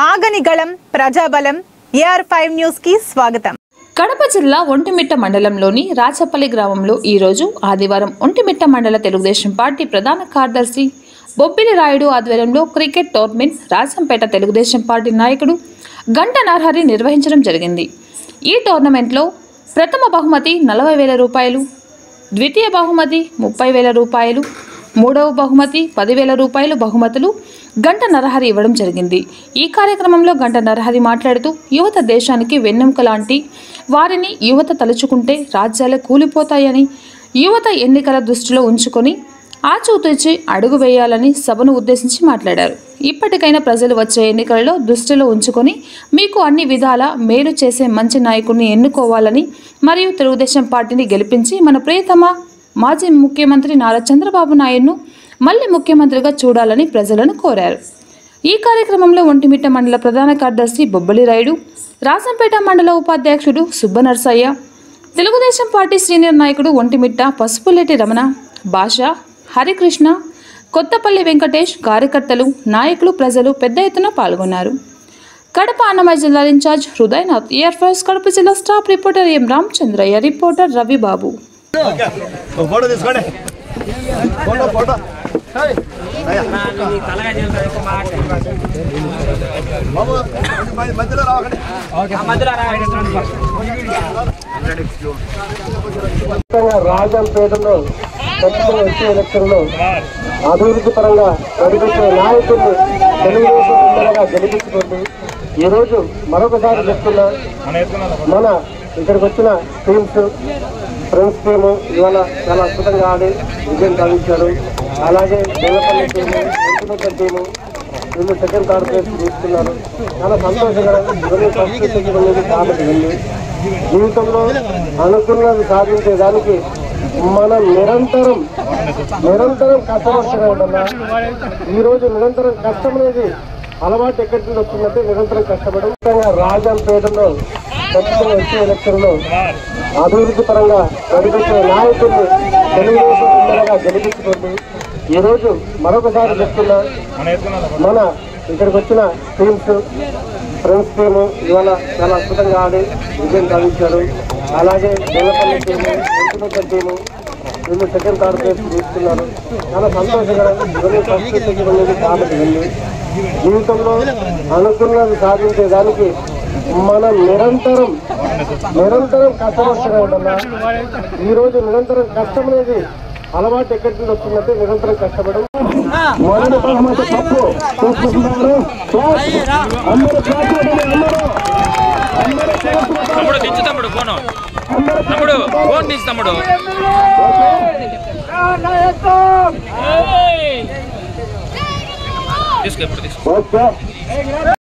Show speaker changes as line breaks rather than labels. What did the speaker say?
ఆగనిగళం ప్రజాబలం AR5 news కి స్వాగతం.
కడప జిల్లా ఒంటిమిట్ట మండలంలోని రాచపల్లి గ్రామంలో ఈ రోజు ఆదివారం ఒంటిమిట్ట మండల తెలుగుదేశం పార్టీ ప్రధాన కార్యదర్శి బొబ్బిలి రాయుడు ఆధ్వర్యంలో cricket tournament Rajampet Telugu Desam party నాయకుడు గంట నరహరి నిర్వహించడం జరిగింది. ఈ టోర్నమెంట్లో ప్రథమ బహుమతి 40,000 రూపాయలు, ద్వితీయ బహుమతి 30,000 రూపాయలు, మూడవ బహుమతి 10,000 రూపాయలు బహుమతులు గంట నరహరి ఇవ్వడం జరిగింది. ఈ కార్యక్రమంలో గంట నరహరి మాట్లాడుతూ యువత దేశానికి వెన్నెముక లాంటి వారిని యువత తలుచుకుంటే రాజ్యాలే కూలిపోతాయని, యువత ఎన్నికల దృష్టిలో ఉంచుకొని ఆచూతూచి అడుగు వేయాలని సభను ఉద్దేశించి మాట్లాడారు. ఇప్పటికైనా ప్రజలు వచ్చే ఎన్నికలలో దృష్టిలో ఉంచుకొని మీకు అన్ని విధాల మేలు చేసే మంచి నాయకుడిని ఎన్నుకోవాలని మరియు తెలుగుదేశం పార్టీని గెలిపించి మన ప్రియతమ మాజీ ముఖ్యమంత్రి నారా చంద్రబాబు నాయుడును మళ్ళీ ముఖ్యమంత్రిగా చూడాలని ప్రజలను కోరారు. ఈ కార్యక్రమంలో ఒంటిమిట్ట మండల ప్రధాన కార్యదర్శి బొబ్బిలి రాయుడు, రాజంపేట మండల ఉపాధ్యక్షుడు సుబ్బనర్సయ్య, తెలుగుదేశం పార్టీ సీనియర్ నాయకుడు ఒంటిమిట్ట పసుపులేటి రమణ, భాష, హరికృష్ణ, కొత్తపల్లి వెంకటేష్, కార్యకర్తలు, నాయకులు, ప్రజలు పెద్ద ఎత్తున పాల్గొన్నారు. కడప అన్నమయ్య జిల్లా ఇన్ఛార్జ్ హృదయనాథ్, AR5 కడప జిల్లా staff reporter M Ramachandraiah, reporter Ravi Babu.
రాజంపేటలో వచ్చే ఎలక్షన్లో అభివృద్ధి పరంగా నడిపించే నాయకుడిని తెలుగుదేశం ఎమ్మెల్యేగా గెలిపించుకుంటూ ఈరోజు మరొకసారి చెప్తున్నా, మన ఇక్కడికి వచ్చిన టీమ్స్ ఫ్రెండ్స్ టీము ఇవాళ చాలా అద్భుతంగా ఆడి విజయం సాధించారు. అలాగే దేవపల్లి టీము, ఒంటిమిట్ట టీము వీళ్ళు సెకండ్ థర్డ్ ప్లేస్ తీసుకున్నారు. చాలా సంతోషకరం. పరిస్థితికి వెళ్ళేది కాబట్టి వెళ్ళి జీవితంలో అనుకున్నది సాధించేదానికి మనం నిరంతరం కష్టపడుతూనే ఉండాలా. ఈరోజు నిరంతరం కష్టం అనేది అలవాటు ఎక్కడి నుండి వచ్చిందంటే నిరంతరం కష్టపడడం. రాజంపేటలో వచ్చే ఎలక్షన్లో అభివృద్ధి పరంగా నడిపించే నాయకుడిని తెలుగుదేశం ఎమ్మెల్యేగా గెలిపించుకుంటూ ఈరోజు మరొకసారి చెప్తున్నా, మన ఇక్కడికి వచ్చిన టీమ్స్ ఫ్రెండ్స్ టీము ఇవాళ చాలా అద్భుతంగా ఆడి విజయం సాధించారు. అలాగే దేవపల్లి టీము, ఒంటిమిట్ట టీము వీళ్ళు సెకండ్ థర్డ్ ప్లేస్ తీసుకున్నారు. చాలా సంతోషకరం. పరిస్థితికి వెళ్ళేది కాబట్టి వెళ్ళి జీవితంలో అనుకున్నది సాధించేదానికి మనం నిరంతరం కష్టపడుతూనే ఉండాలా. ఈరోజు నిరంతరం కష్టం అనేది అలవాటు ఎక్కడి నుండి వచ్చిందంటే నిరంతరం కష్టపడడం. మొదటి బహుమతి తప్పు చూసుకుంటున్నారు.
తమ్ముడు దించు, తమ్ముడు ఫోన్, తమ్ముడు ఫోన్ తీసి, తమ్ముడు తీసుకో, ఎప్పుడు తీసుకో.